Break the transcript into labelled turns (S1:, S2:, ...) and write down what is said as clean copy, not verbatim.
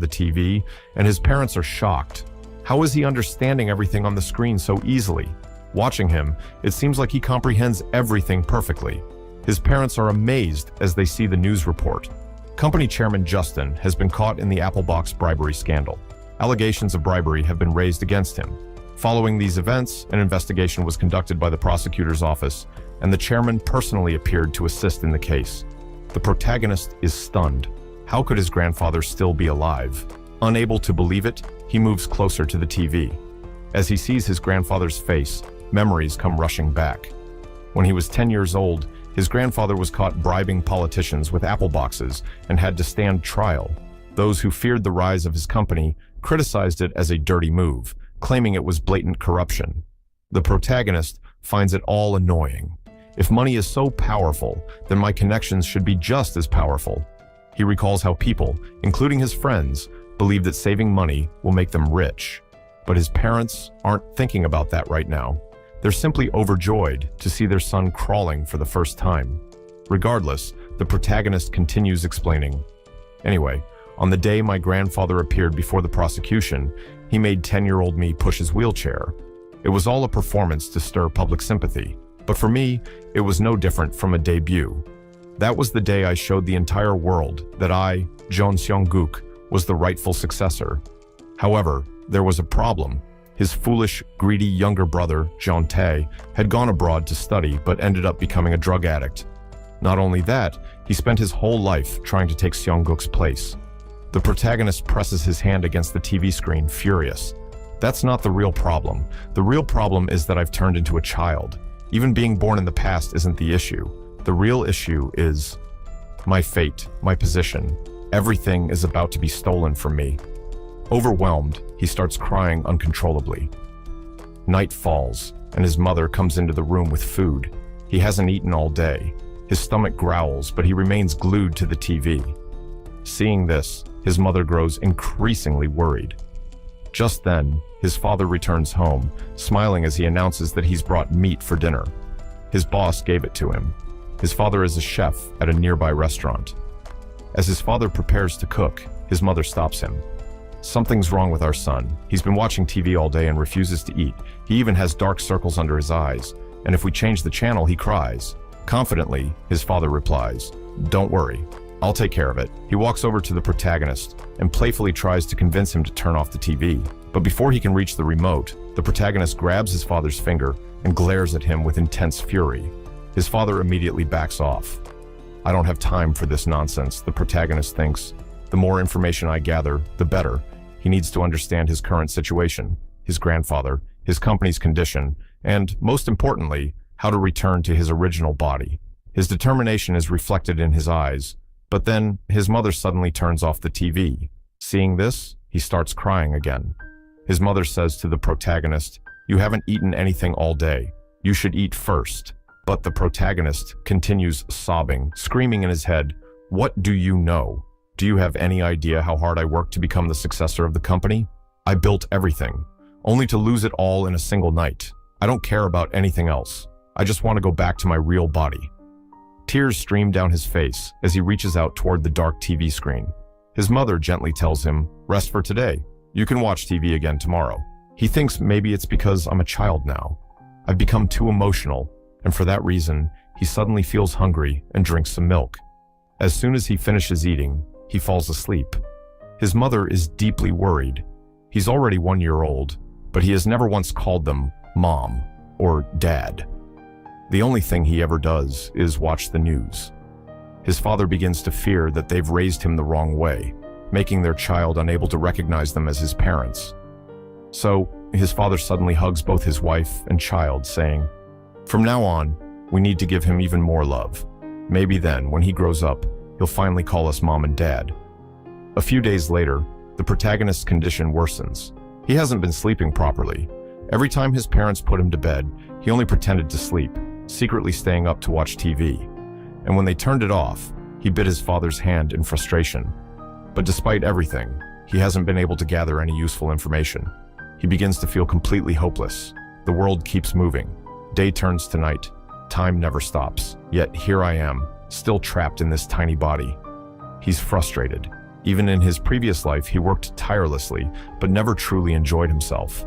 S1: the TV, and his parents are shocked. How is he understanding everything on the screen so easily? Watching him, it seems like he comprehends everything perfectly. His parents are amazed as they see the news report. Company chairman Justin has been caught in the Apple Box bribery scandal. Allegations of bribery have been raised against him. Following these events, an investigation was conducted by the prosecutor's office, and the chairman personally appeared to assist in the case. The protagonist is stunned. How could his grandfather still be alive? Unable to believe it, he moves closer to the TV. As he sees his grandfather's face, memories come rushing back. When he was 10 years old, his grandfather was caught bribing politicians with Apple Boxes and had to stand trial. Those who feared the rise of his company criticized it as a dirty move, claiming it was blatant corruption. The protagonist finds it all annoying. If money is so powerful, then my connections should be just as powerful. He recalls how people, including his friends, believe that saving money will make them rich. But his parents aren't thinking about that right now. They're simply overjoyed to see their son crawling for the first time. Regardless, the protagonist continues explaining. Anyway, on the day my grandfather appeared before the prosecution, he made 10-year-old me push his wheelchair. It was all a performance to stir public sympathy. But for me, it was no different from a debut. That was the day I showed the entire world that I, Jeon Seong-guk, was the rightful successor. However, there was a problem. His foolish, greedy younger brother, Jeon Tae, had gone abroad to study but ended up becoming a drug addict. Not only that, he spent his whole life trying to take Seong-guk's place. The protagonist presses his hand against the TV screen, furious. That's not the real problem. The real problem is that I've turned into a child. Even being born in the past isn't the issue. The real issue is my fate, my position. Everything is about to be stolen from me. Overwhelmed, he starts crying uncontrollably. Night falls, and his mother comes into the room with food. He hasn't eaten all day. His stomach growls, but he remains glued to the TV. Seeing this, his mother grows increasingly worried. Just then, his father returns home, smiling as he announces that he's brought meat for dinner. His boss gave it to him. His father is a chef at a nearby restaurant. As his father prepares to cook, his mother stops him. Something's wrong with our son. He's been watching TV all day and refuses to eat. He even has dark circles under his eyes, and if we change the channel, he cries. Confidently, his father replies, "Don't worry, I'll take care of it." He walks over to the protagonist and playfully tries to convince him to turn off the TV. But before he can reach the remote, the protagonist grabs his father's finger and glares at him with intense fury. His father immediately backs off. I don't have time for this nonsense, the protagonist thinks. The more information I gather, the better. He needs to understand his current situation, his grandfather, his company's condition, and, most importantly, how to return to his original body. His determination is reflected in his eyes. But then, his mother suddenly turns off the TV. Seeing this, he starts crying again. His mother says to the protagonist, "You haven't eaten anything all day. You should eat first." But the protagonist continues sobbing, screaming in his head, "What do you know? Do you have any idea how hard I worked to become the successor of the company? I built everything, only to lose it all in a single night. I don't care about anything else. I just want to go back to my real body." Tears stream down his face as he reaches out toward the dark TV screen. His mother gently tells him, "Rest for today. You can watch TV again tomorrow." He thinks maybe it's because I'm a child now. I've become too emotional, and for that reason, he suddenly feels hungry and drinks some milk. As soon as he finishes eating, he falls asleep. His mother is deeply worried. He's already 1 year old, but he has never once called them Mom or Dad. The only thing he ever does is watch the news. His father begins to fear that they've raised him the wrong way, making their child unable to recognize them as his parents. So, his father suddenly hugs both his wife and child, saying, "From now on, we need to give him even more love. Maybe then, when he grows up, he'll finally call us Mom and Dad." A few days later, the protagonist's condition worsens. He hasn't been sleeping properly. Every time his parents put him to bed, he only pretended to sleep, secretly staying up to watch TV. And when they turned it off, he bit his father's hand in frustration. But despite everything, he hasn't been able to gather any useful information. He begins to feel completely hopeless. The world keeps moving. Day turns to night. Time never stops. Yet here I am, still trapped in this tiny body. He's frustrated. Even in his previous life, he worked tirelessly, but never truly enjoyed himself.